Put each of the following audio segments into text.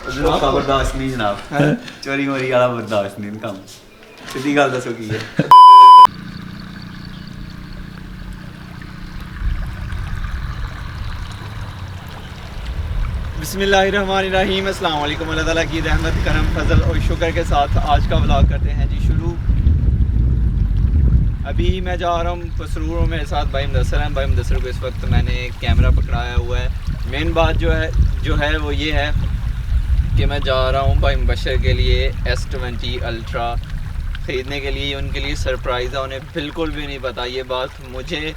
का बर्दाश्त नहीं जनाब, चोरी मोरी वाला बर्दाश्त नहीं काम। सीधी गल दसो की है। बिस्मिल्लाहिर्रहमानिर्रहीम, अस्सलाम वालेकुम। अल्लाह ताला की रहमत, करम, फजल और शुक्र के साथ आज का व्लॉग करते हैं जी शुरू। अभी मैं जा रहा हूँ पसरूर, मेरे साथ भाई मुदस्सर हैं। भाई मुदस्सर को इस वक्त मैंने कैमरा पकड़ाया हुआ है। मेन बात जो है वो ये है कि मैं जा रहा हूँ भाई मुबशर के लिए S20 अल्ट्रा ख़रीदने के लिए। उनके लिए सरप्राइज़ है, उन्हें बिल्कुल भी नहीं पता ये बात। मुझे,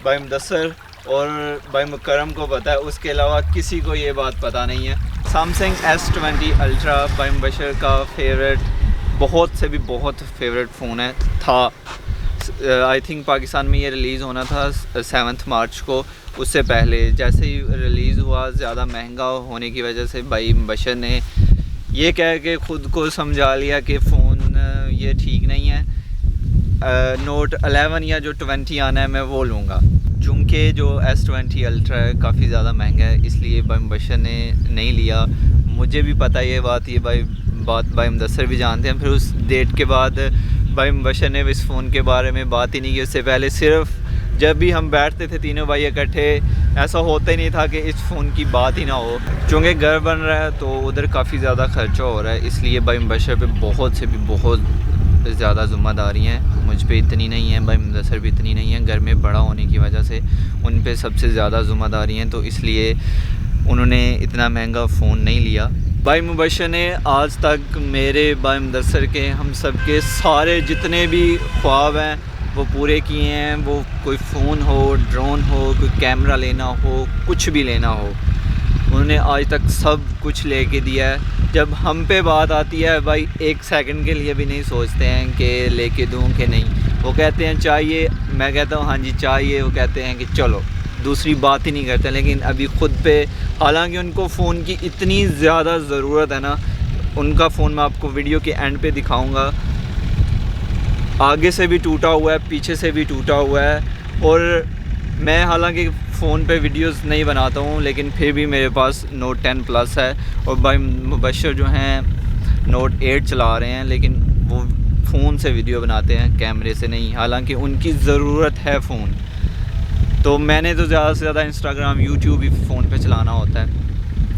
भाई मुदस्सर और भाई मुकरम को पता है, उसके अलावा किसी को ये बात पता नहीं है। सैमसंग S20 अल्ट्रा भाई मुबशर का फेवरेट, बहुत से भी बहुत फेवरेट फ़ोन है था। आई थिंक पाकिस्तान में ये रिलीज़ होना था 7 मार्च को। उससे पहले जैसे ही रिलीज़ हुआ, ज़्यादा महंगा होने की वजह से भाई मुबशर ने ये कह के ख़ुद को समझा लिया कि फ़ोन ये ठीक नहीं है, नोट 11 या जो 20 आना है मैं वो लूँगा। चूँकि जो S20 अल्ट्रा है काफ़ी ज़्यादा महंगा है, इसलिए भाई मुबशर ने नहीं लिया। मुझे भी पता ये बात भाई मुदस्सर भी जानते हैं। फिर उस डेट के बाद भाई मुबशर ने इस फ़ोन के बारे में बात ही नहीं की। उससे पहले सिर्फ जब भी हम बैठते थे तीनों भाई इकट्ठे, ऐसा होता ही नहीं था कि इस फ़ोन की बात ही ना हो। चूँकि घर बन रहा है तो उधर काफ़ी ज़्यादा ख़र्चा हो रहा है, इसलिए भाई मुबशर पे बहुत से भी बहुत ज़्यादा ज़िम्मेदारी हैं। मुझ पे इतनी नहीं है, भाई मुदस्सर भी इतनी नहीं है। घर में बड़ा होने की वजह से उन पे सबसे ज़्यादा ज़िम्मेदारी हैं, तो इसलिए उन्होंने इतना महंगा फ़ोन नहीं लिया। भाई मुबशर ने आज तक मेरे, भाई मुदस्सर के, हम सब के सारे जितने भी ख्वाब हैं वो पूरे किए हैं। वो कोई फ़ोन हो, ड्रोन हो, कोई कैमरा लेना हो, कुछ भी लेना हो, उन्होंने आज तक सब कुछ लेके दिया है। जब हम पे बात आती है भाई, एक सेकंड के लिए भी नहीं सोचते हैं कि लेके दूँ कि नहीं। वो कहते हैं चाहिए, मैं कहता हूँ हाँ जी चाहिए, वो कहते हैं कि चलो, दूसरी बात ही नहीं करते। लेकिन अभी ख़ुद पे, हालांकि उनको फ़ोन की इतनी ज़्यादा ज़रूरत है ना, उनका फ़ोन मैं आपको वीडियो के एंड पे दिखाऊंगा। आगे से भी टूटा हुआ है, पीछे से भी टूटा हुआ है। और मैं हालांकि फ़ोन पे वीडियोस नहीं बनाता हूँ, लेकिन फिर भी मेरे पास नोट 10 प्लस है। और भाई मुबशर जो हैं नोट 8 चला रहे हैं, लेकिन वो फ़ोन से वीडियो बनाते हैं, कैमरे से नहीं। हालांकि उनकी ज़रूरत है फ़ोन, तो मैंने तो ज़्यादा से ज़्यादा इंस्टाग्राम, यूट्यूब ही फ़ोन पे चलाना होता है।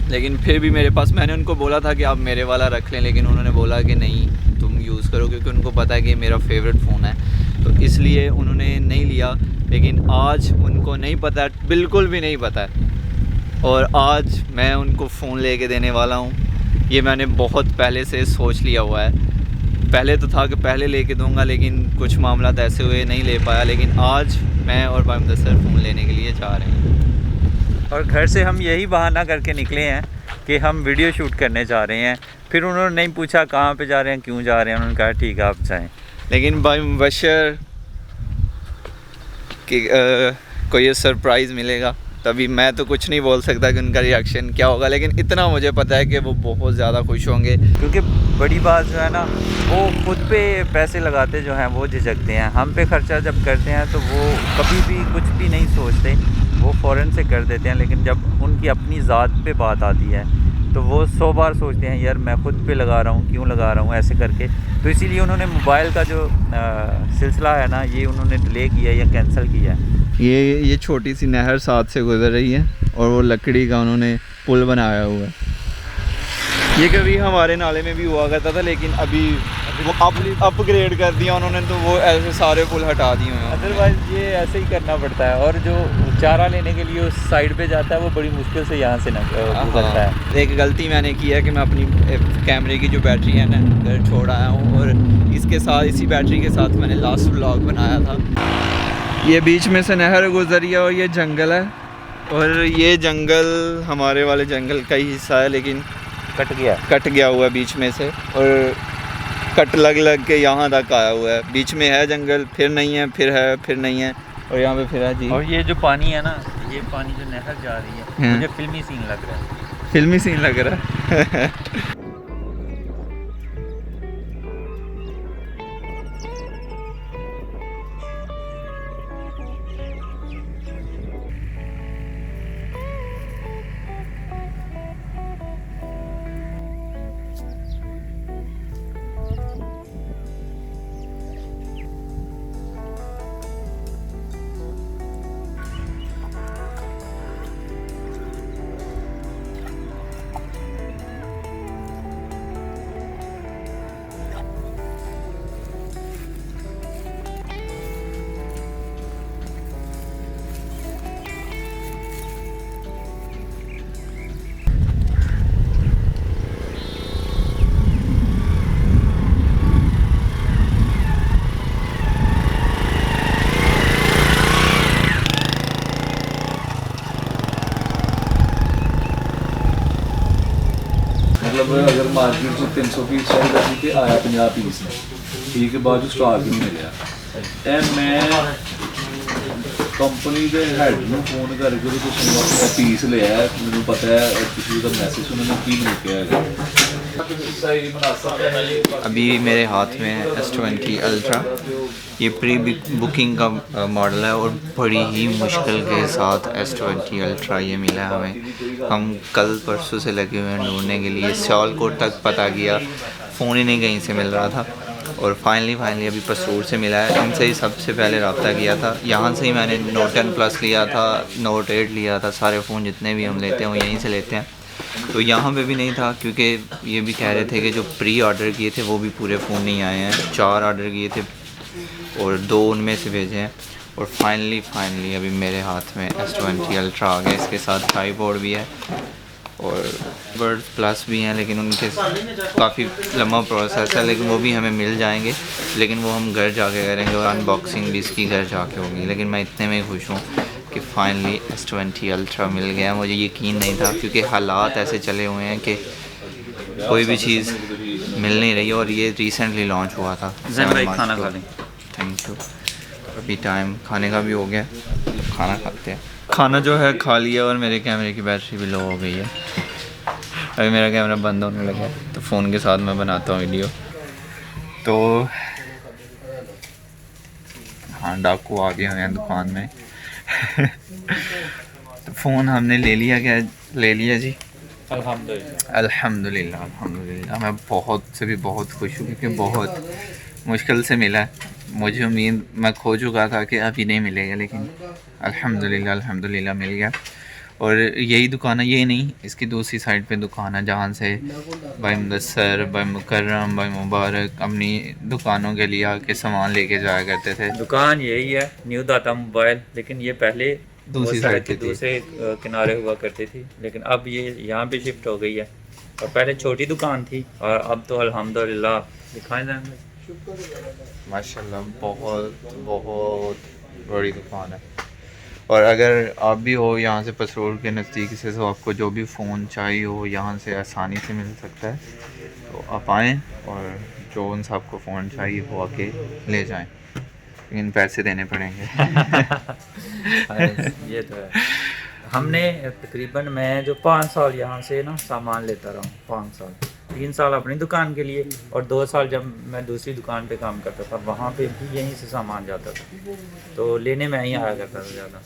लेकिन फिर भी मेरे पास, मैंने उनको बोला था कि आप मेरे वाला रख लें, लेकिन उन्होंने बोला कि नहीं तुम यूज़ करो, क्योंकि उनको पता है कि मेरा फेवरेट फ़ोन है, तो इसलिए उन्होंने नहीं लिया। लेकिन आज उनको नहीं पता, बिल्कुल भी नहीं पता है, और आज मैं उनको फ़ोन लेके देने वाला हूँ। ये मैंने बहुत पहले से सोच लिया हुआ है। पहले तो था कि पहले लेके दूंगा, लेकिन कुछ मामला ऐसे हुए नहीं ले पाया। लेकिन आज मैं और भाई मुदस्सर फ़ोन लेने के लिए जा रहे हैं। और घर से हम यही बहाना करके निकले हैं कि हम वीडियो शूट करने जा रहे हैं। फिर उन्होंने नहीं पूछा कहाँ पे जा रहे हैं, क्यों जा रहे हैं, उन्होंने कहा ठीक है आप जाएँ। लेकिन भाई मुबशर कि कोई ये सरप्राइज़ मिलेगा, तभी मैं तो कुछ नहीं बोल सकता कि उनका रिएक्शन क्या होगा। लेकिन इतना मुझे पता है कि वो बहुत ज़्यादा खुश होंगे, क्योंकि बड़ी बात जो है ना, वो खुद पे पैसे लगाते जो हैं वो झिझकते हैं। हम पे ख़र्चा जब करते हैं तो वो कभी भी कुछ भी नहीं सोचते, वो फ़ौरन से कर देते हैं। लेकिन जब उनकी अपनी ज़ात पे बात आती है तो वो 100 बार सोचते हैं, यार मैं ख़ुद पे लगा रहा हूँ, क्यों लगा रहा हूँ, ऐसे करके। तो इसीलिए उन्होंने मोबाइल का जो सिलसिला है ना, ये उन्होंने डिले किया या कैंसिल किया है। ये छोटी सी नहर साथ से गुजर रही है, और वो लकड़ी का उन्होंने पुल बनाया हुआ है। ये कभी हमारे नाले में भी हुआ करता था, लेकिन अभी वो अपग्रेड कर दिया उन्होंने, तो वो ऐसे सारे पुल हटा दिए हैं। अदरवाइज़ ये ऐसे ही करना पड़ता है। और जो चारा लेने के लिए उस साइड पे जाता है, वो बड़ी मुश्किल से यहाँ से गुजरता है। एक गलती मैंने की है कि मैं अपनी कैमरे की जो बैटरी है ना घर छोड़ आया हूँ, और इसके साथ, इसी बैटरी के साथ मैंने लास्ट व्लॉग बनाया था। ये बीच में से नहर गुजरी है और ये जंगल है, और ये जंगल हमारे वाले जंगल का ही हिस्सा है, लेकिन कट गया हुआ है बीच में से, और कट लग के यहाँ तक आया हुआ है। बीच में है जंगल, फिर नहीं है, फिर है, फिर नहीं है, और यहाँ पे फिर है जी। और ये जो पानी है ना, ये पानी जो नहर जा रही है, मुझे फिल्मी सीन लग रहा है। फिल्मी सीन लग रहा है। मतलब अगर मार्केट से 300 पीस चाहिए सी आया 50 पीस ने, ठीक है, बाद स्टॉक नहीं मिले। मैं कंपनी के हैड में फोन करके कुछ पीस लिया, मैं पता है किसी का मैसेज उन्होंने की मिल के आएगा। अभी मेरे हाथ में है S20 अल्ट्रा। ये प्री बुकिंग का मॉडल है और बड़ी ही मुश्किल के साथ S20 अल्ट्रा ये मिला है हमें। हम कल परसों से लगे हुए हैं ढूंढने के लिए, सियालकोट तक पता किया, फ़ोन ही नहीं कहीं से मिल रहा था और फाइनली अभी पसूर से मिला है। इनसे ही सबसे पहले रब्ता किया था, यहाँ से ही मैंने Note 10 Plus लिया था, Note 8 लिया था, सारे फ़ोन जितने भी हम लेते हैं वो यहीं से लेते हैं। तो यहाँ पे भी नहीं था क्योंकि ये भी कह रहे थे कि जो प्री ऑर्डर किए थे वो भी पूरे फ़ोन नहीं आए हैं। 4 ऑर्डर किए थे और 2 उनमें से भेजे हैं और फाइनली अभी मेरे हाथ में S20 अल्ट्रा आ गया। इसके साथ ट्राइपॉड भी है और बर्ड प्लस भी हैं, लेकिन उनके काफ़ी लंबा प्रोसेस है, लेकिन वो भी हमें मिल जाएंगे, लेकिन वो हम घर जाके करेंगे और अनबॉक्सिंग भी इसकी घर जाके होगी। लेकिन मैं इतने में खुश हूँ कि फाइनली S20 अल्ट्रा मिल गया। मुझे यकीन नहीं था क्योंकि हालात ऐसे चले हुए हैं कि कोई भी चीज़ मिल नहीं रही और ये रिसेंटली लॉन्च हुआ था। खाना खा लें। Thank you. अभी टाइम खाने का भी हो गया, खाना खाते हैं। खाना जो है खा लिया और मेरे कैमरे की बैटरी भी लो हो गई है। अभी मेरा कैमरा बंद होने लगा है तो फ़ोन के साथ मैं बनाता हूँ वीडियो। तो हाँ, डाकू आ गए हैं दुकान में। तो फ़ोन हमने ले लिया। क्या ले लिया जी? अल्हम्दुलिल्लाह। मैं बहुत से भी बहुत खुश हूँ क्योंकि बहुत मुश्किल से मिला है। मुझे उम्मीद, मैं खो चुका था कि अभी नहीं मिलेगा, लेकिन अल्हम्दुलिल्लाह मिल गया। और यही दुकान है, ये नहीं, इसकी दूसरी साइड पे दुकान है जहाँ से भाई मुदस्सर, भाई मुकर्रम, भाई मुबारक अपनी दुकानों के लिए आके सामान लेके जाया करते थे। दुकान यही है, न्यू दाता मोबाइल, लेकिन ये पहले दूसरी साइड पे दूसरे किनारे हुआ करती थी, लेकिन अब ये यहाँ पे शिफ्ट हो गई है। और पहले छोटी दुकान थी और अब तो अल्हम्दुलिल्लाह दिखाए जाएंगे माशाल्लाह बहुत बड़ी दुकान है। और अगर आप भी हो यहाँ से पसरूर के नज़दीक से, तो आपको जो भी फ़ोन चाहिए हो यहाँ से आसानी से मिल सकता है। तो आप आएँ और जो उनसे आपको फ़ोन चाहिए वो आके ले जाएं, लेकिन पैसे देने पड़ेंगे। ये तो है। हमने तकरीबन, मैं जो 5 साल यहाँ से ना सामान लेता रहा हूँ, 5 साल, 3 साल अपनी दुकान के लिए और 2 साल जब मैं दूसरी दुकान पे काम करता था वहाँ पे भी यहीं से सामान जाता था, तो लेने में यहीं आया करता था ज़्यादा।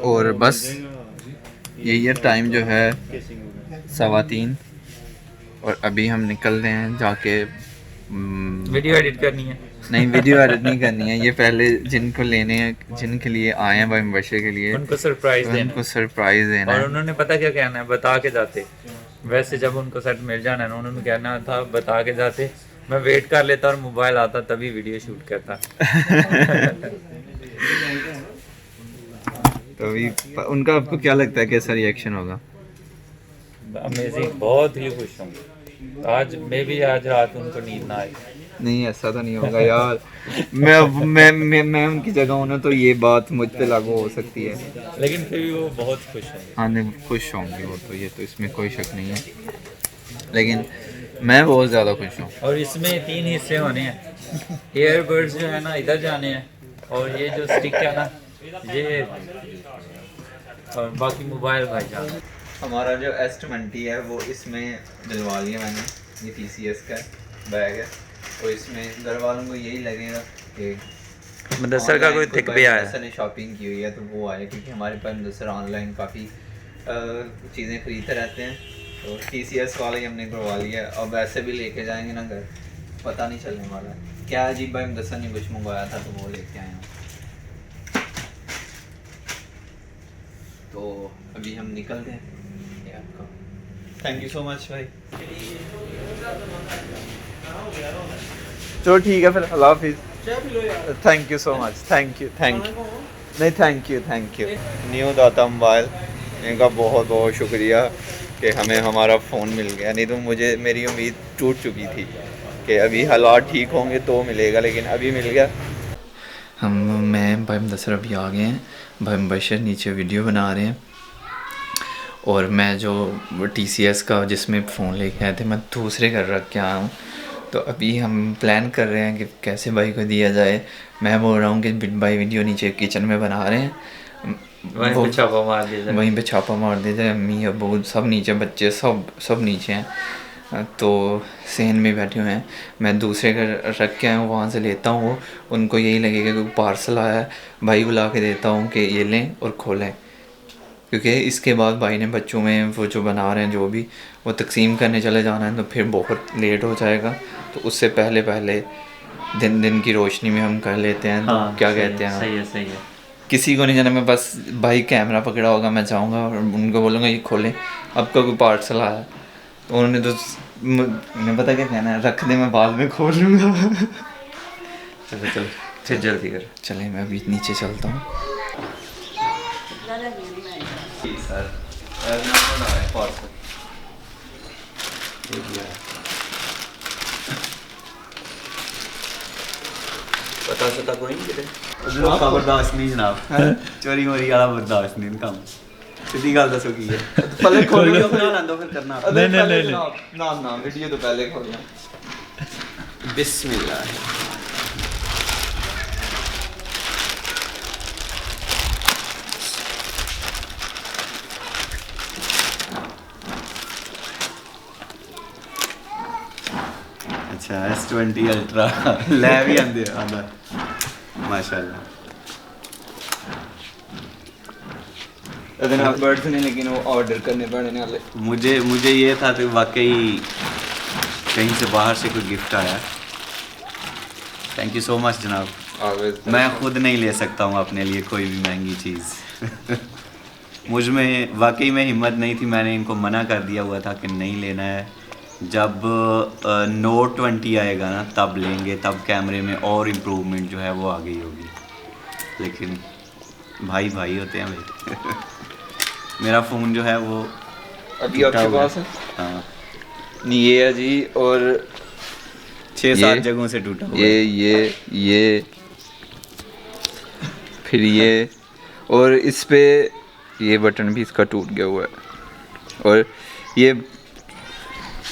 और बस यही टाइम जो है 3:15 और अभी हम निकल रहे हैं जाके वीडियो एडिट करनी है। नहीं, वीडियो एडिट नहीं करनी है, ये पहले जिनको लेने हैं, जिनके लिए आए हैं भाई मुबशर के लिए, उनको सरप्राइज देना, और उन्होंने पता क्या कहना है, बता के जाते। वैसे जब उनको सेट मिल जाना है ना, उन्होंने कहना था बता के जाते, मैं वेट कर लेता और मोबाइल आता तभी वीडियो शूट करता। तो अभी उनका आपको क्या लगता है कैसा रिएक्शन होगा? अमेजिंग, बहुत ही खुश हूँ। आज आज रात उनको नींद ना आए। नहीं, ऐसा तो नहीं होगा यार। मैं उनकी जगह हूँ ना, तो ये बात मुझ पे लागू हो सकती है, लेकिन फिर भी वो बहुत खुश होंगे। हाँ नहीं, खुश होंगे वो तो, ये तो इसमें कोई शक नहीं है, लेकिन मैं बहुत ज़्यादा खुश हूँ। और इसमें 3 हिस्से होने हैं। एयरबड्स जो है ना इधर जाने हैं, और ये जो स्टिक है ना ये, और बाकी मोबाइल भाई जान। हमारा जो S20 है वो इसमें डलवा लिया मैंने, ये TCS का बैग है, तो इसमें घर वालों को यही लगेगा कि मुदस्सर का कोई थिक भी आया है। मुदस्सर ने शॉपिंग की हुई है तो वो आया, क्योंकि हमारे पास मुदस्सर ऑनलाइन काफ़ी चीज़ें खरीदते रहते हैं, तो TCS वाले ही हमने करवा लिया। अब ऐसे भी लेके जाएंगे ना घर, पता नहीं चलने वाला है क्या। अजीब भाई मुदस्सर ने कुछ मंगवाया था तो वो लेके आए हैं। तो अभी हम निकलते हैं। थैंक यू सो मच भाई। चलो ठीक है फिर, अल्लाह हाफिज़। Thank you so much, thank you नहीं, थैंक यू न्यू दाता मोबाइल, इनका बहुत बहुत शुक्रिया कि हमें हमारा फ़ोन मिल गया। नहीं तो मेरी उम्मीद टूट चुकी थी कि अभी हालात ठीक होंगे तो मिलेगा, लेकिन अभी मिल गया। मैं भाई मुदस्सर अभी आ गए हैं, भाई मुबशर नीचे वीडियो बना रहे हैं और मैं जो TCS का जिसमें फ़ोन लेके आए थे मैं दूसरे घर रख के आया हूँ। तो अभी हम प्लान कर रहे हैं कि कैसे भाई को दिया जाए। मैं बोल रहा हूँ कि भाई वीडियो नीचे किचन में बना रहे हैं, वहीं पे छापा मार दिया जाए। वहीं पे छापा मार दिया जाए। अम्मी अबू सब नीचे, बच्चे सब नीचे हैं। तो सहन में बैठे हुए हैं। मैं दूसरे घर रख के आया हूँ, वहाँ से लेता हूँ वो, उनको यही लगेगा कि पार्सल आया है, भाई बुला के देता हूँ कि ये लें और खोलें। क्योंकि इसके बाद भाई ने बच्चों में वो जो बना रहे हैं जो भी वो तकसीम करने चले जाना है, तो फिर बहुत लेट हो जाएगा। तो उससे पहले पहले दिन की रोशनी में हम कर लेते हैं। तो क्या कहते हैं, सही है। किसी को नहीं जाना। मैं बस भाई कैमरा पकड़ा होगा, मैं जाऊंगा और उनको बोलूँगा ये खोलें, आपका कोई पार्सल आया। तो उन्होंने तो उन्हें पता क्या कहना है, रख दे मैं बाद में खोल लूँगा। चलो फिर जल्दी कर, चले मैं अभी नीचे चलता हूँ। सर पार्सल पता कोई नहीं किते का बर्दाश्त नहीं जनाब, चोरी मोरी वाला बर्दाश्त नहीं काम। सीधी गल दसो की है, पहले खोल वीडियो बना लेंदो फिर करना। नहीं ना वीडियो तो पहले खोलना। बिस्मिल्लाह। अच्छा S20 अल्ट्रा ले भी आंदे आंदा माशाल्लाह। बर्ड्स नहीं, लेकिन वो ऑर्डर करने पड़ने वाले। मुझे ये था कि वाकई कहीं से बाहर से कोई गिफ्ट आया। थैंक यू सो मच जनाब। मैं खुद नहीं ले सकता हूँ अपने लिए कोई भी महंगी चीज़। मुझ में वाकई में हिम्मत नहीं थी, मैंने इनको मना कर दिया हुआ था कि नहीं लेना है। जब Note 20 आएगा ना तब लेंगे, तब कैमरे में और इम्प्रूवमेंट जो है वो आ गई होगी। लेकिन भाई होते हैं भाई। मेरा फ़ोन जो है वो अभी आपके पास है? हाँ, नहीं ये है जी, और 6-7 जगहों से टूटा हुआ है। ये फिर ये, और इस पे ये बटन भी इसका टूट गया हुआ है। और ये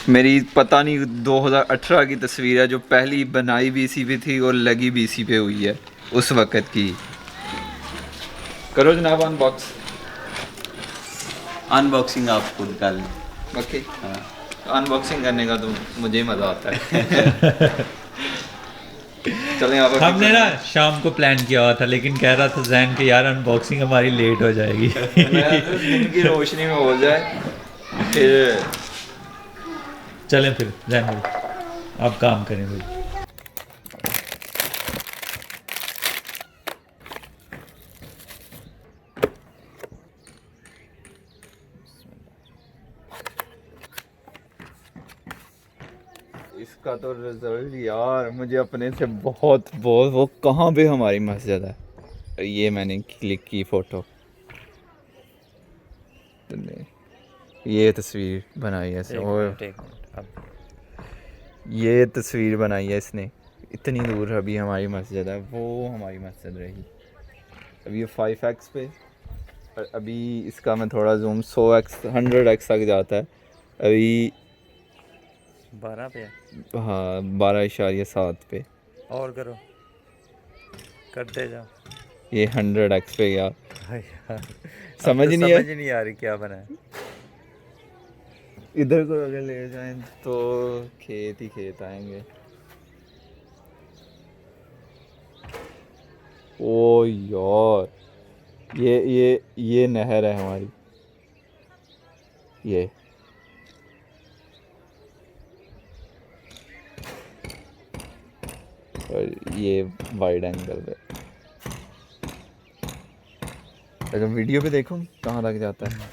मेरी पता नहीं 2018 की तस्वीर है, जो पहली बनाई भी इसी पे थी और लगी भी इसी पे हुई है उस वक़्त की। करो जनाब अनबॉक्सिंग आप खुद कर लें। ओके। हाँ। अनबॉक्सिंग करने का तो मुझे ही मज़ा आता है। चलें आप। हमने ना शाम को प्लान किया हुआ था, लेकिन कह रहा था जैन के यार अनबॉक्सिंग हमारी लेट हो जाएगी। दिन की रोशनी में हो जाए फिर चलें फिर जैन भाई, आप काम करें भाई। इसका तो रिजल्ट यार मुझे अपने से बहुत वो कहाँ पे हमारी मस्जिद है, ये मैंने क्लिक की फ़ोटो, ये तस्वीर बनाई है इसने, और ये तस्वीर बनाई है इसने। इतनी दूर अभी हमारी मस्जिद है, वो हमारी मस्जिद रही। अभी ये 5x पे, और अभी इसका मैं थोड़ा जूम 100x 100x तक जाता है। अभी 12 पे, हाँ 12.7 पे। और करो, करते जाओ। ये 100x पे गया। समझ नहीं नहीं आ रही क्या बना है। इधर को अगर ले जाएं तो खेत ही खेत आएंगे। ओ यार, ये नहर है हमारी, ये और ये वाइड एंगल पे। अगर वीडियो पे देखो कहाँ लग जाता है,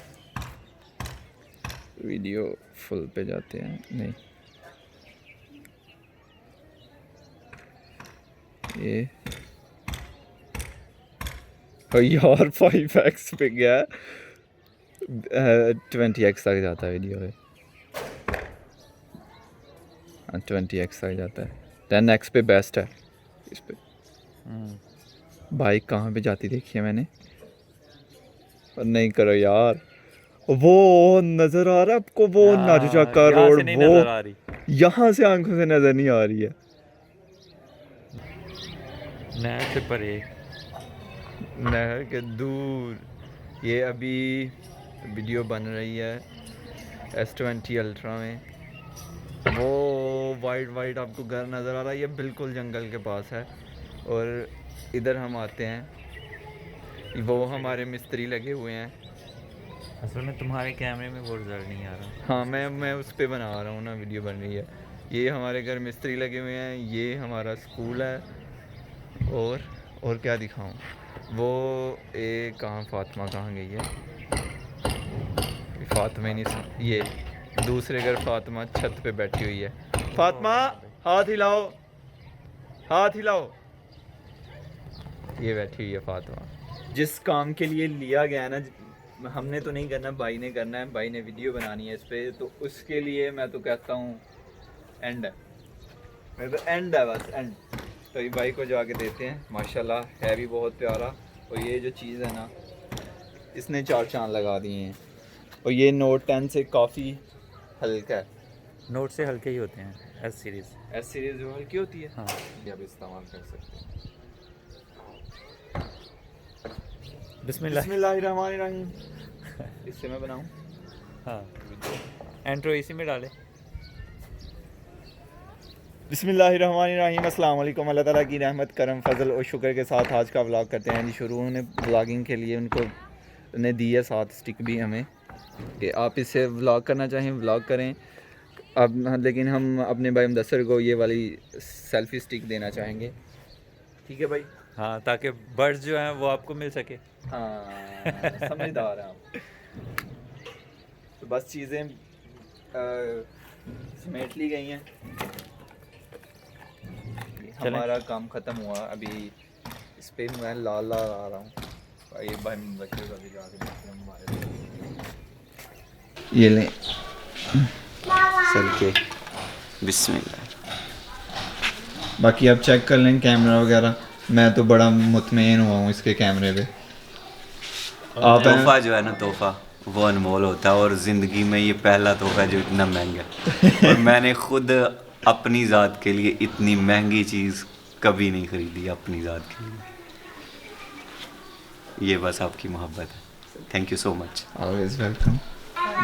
वीडियो फुल पे जाते हैं नहीं, ये और यार 5x पे गया, 20x तक जाता है वीडियो पे। 20x तक जाता है, 10x पे बेस्ट है इस पे। बाइक कहाँ पे जाती देखी है मैंने, और नहीं करो यार, वो नजर आ रहा है आपको, वो नाजुचा का यहाँ रोड, से नहीं वो नजर आ रही, यहाँ से आंखों से नजर नहीं आ रही है। नहर से परे, नहर के दूर। ये अभी वीडियो बन रही है S20 अल्ट्रा में। वो वाइट वाइट आपको घर नज़र आ रहा है, ये बिल्कुल जंगल के पास है। और इधर हम आते हैं, वो हमारे मिस्त्री लगे हुए हैं। असल में तुम्हारे कैमरे में वो रिजल्ट नहीं आ रहा। हाँ, मैं उस पर बना रहा हूँ ना, वीडियो बन रही है। ये हमारे घर मिस्त्री लगे हुए हैं, ये हमारा स्कूल है। और क्या दिखाऊं, वो एक कहाँ फातिमा कहाँ गई है? फातिमा ही नहीं, ये दूसरे घर फातिमा छत पे बैठी हुई है। फातिमा हाथ हिलाओ, हाथ हिलाओ। ये बैठी हुई है फातिमा। जिस काम के लिए लिया गया ना, हमने तो नहीं करना, भाई ने करना है। भाई ने वीडियो बनानी है इस पर, तो उसके लिए मैं तो कहता हूँ एंड है, मेरे तो एंड है, बस एंड। तो ये भाई को जाके देते हैं। माशाल्लाह है भी बहुत प्यारा। और ये जो चीज़ है ना, इसने 4 चांद लगा दिए हैं। और ये नोट 10 से काफ़ी हल्का है। नोट से हल्के ही होते हैं S सीरीज़। S सीरीज़ जो हल्की होती है, हाँ, ये अब इस्तेमाल कर सकते हैं। बिस्मिल्लाहिर्रहमानिर्रहीम। इससे मैं बनाऊँ? हाँ, एंट्रो इसी में डाले। बिस्मिल्लाहिर्रहमानिर्रहीम। अस्सलाम वालेकुम। अल्लाह ताला की रहमत, करम, फजल और शुक्र के साथ आज का व्लॉग करते हैं जी शुरू। उन्होंने व्लॉगिंग के लिए उन्होंने दी है साथ स्टिक भी हमें, कि आप इससे व्लॉग करना चाहें व्लॉग करें। अब लेकिन हम अपने भाई मुदस्सिर को ये वाली सेल्फी स्टिक देना चाहेंगे। ठीक है भाई? हाँ, ताकि बर्ड्स जो हैं वो आपको मिल सके। हाँ, समझदार हैं आप। तो बस चीज़ें समेट ली गई हैं। हमारा काम ख़त्म हुआ। अभी इस पे मैं लाल लाल आ रहा हूँ। ये भाई बच्चे का भी जाके हमारे ये लें चल के बिस्मिल्लाह। बाकी आप चेक कर लें कैमरा वगैरह। मैं तो बड़ा मुतमईन हुआ हूँ इसके कैमरे पे। आप तोहफा जो है ना, तोहफा वो अनमोल होता है। और ज़िंदगी में ये पहला तोहफा जो इतना महंगा है। और मैंने खुद अपनी ज़ात के लिए इतनी महंगी चीज़ कभी नहीं खरीदी अपनी ज़ात के लिए। ये बस आपकी मोहब्बत है। Thank you so much. Always welcome.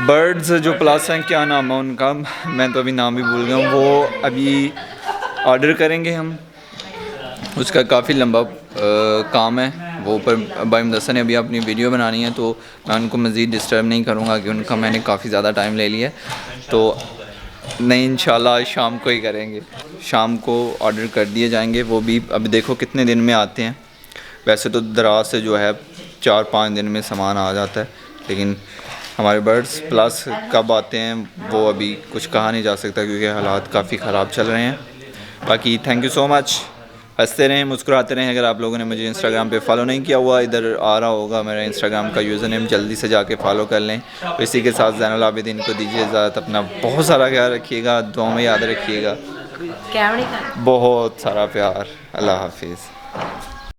Birds जो प्लस हैं, क्या नाम है उनका, मैं तो अभी नाम भी भूल गया हूँ। वो अभी ऑर्डर करेंगे हम। उसका काफ़ी लंबा काम है। वो ऊपर भाई मुदस्सिर ने अभी अपनी वीडियो बनानी है, तो मैं उनको मज़ीद डिस्टर्ब नहीं करूँगा कि उनका मैंने काफ़ी ज़्यादा टाइम ले लिया। तो नहीं, इंशाल्लाह शाम को ही करेंगे। शाम को ऑर्डर कर दिए जाएंगे। वो भी अभी देखो कितने दिन में आते हैं। वैसे तो दराज से जो है 4-5 दिन में सामान आ जाता है, लेकिन हमारे बर्ड्स प्लस कब आते हैं वो अभी कुछ कहा नहीं जा सकता, क्योंकि हालात काफ़ी ख़राब चल रहे हैं। बाकी थैंक यू सो मच। हंसते रहें, मुस्कुराते रहें। अगर आप लोगों ने मुझे इंस्टाग्राम पे फॉलो नहीं किया हुआ, इधर आ रहा होगा मेरा इंस्टाग्राम का यूज़र नेम, जल्दी से जाके फॉलो कर लें। तो इसी के साथ ज़ैनुल आबिदीन को दीजिए इजाज़त। अपना बहुत सारा ख्याल रखिएगा, दुआ में याद रखिएगा। बहुत सारा प्यार। अल्लाह हाफिज़।